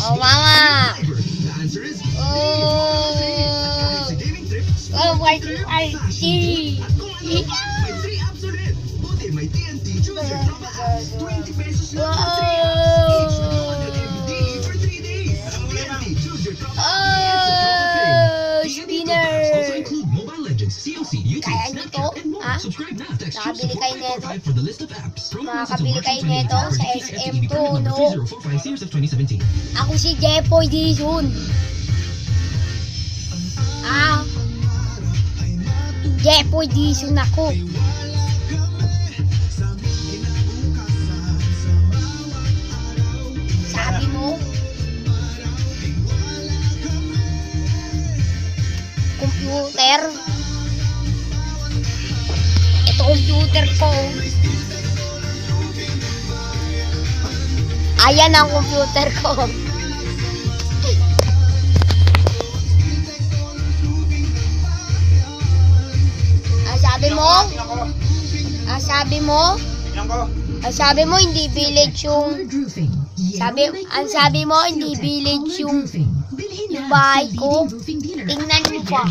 Oh, mama. Oh, my RT. May TNT Choosers from apps. 20 pesos lang Wow. for 3 apps. Each downloaded every day for 3 days. TNT Choose Your Top App. Spinner. Also include Mobile Legends, COC, YouTube, Kaya nito, Snapchat, and more. ha? Subscribe now. Text Nakabili kayo neto. 445 for the list of apps. Promo runs until Makakabili March kayo 28 neto for sa DTI SM FTTB permit number Pro, 3045 series of 2017. Ako si Jepoy Dizon. Jepoy Dizon ako. Sabi mo? Computer. Ito computer ko. Ayan ang computer ko. Ang sabi mo hindi village yung ang sabi mo hindi village yung bahay ko. Tingnan mo pa.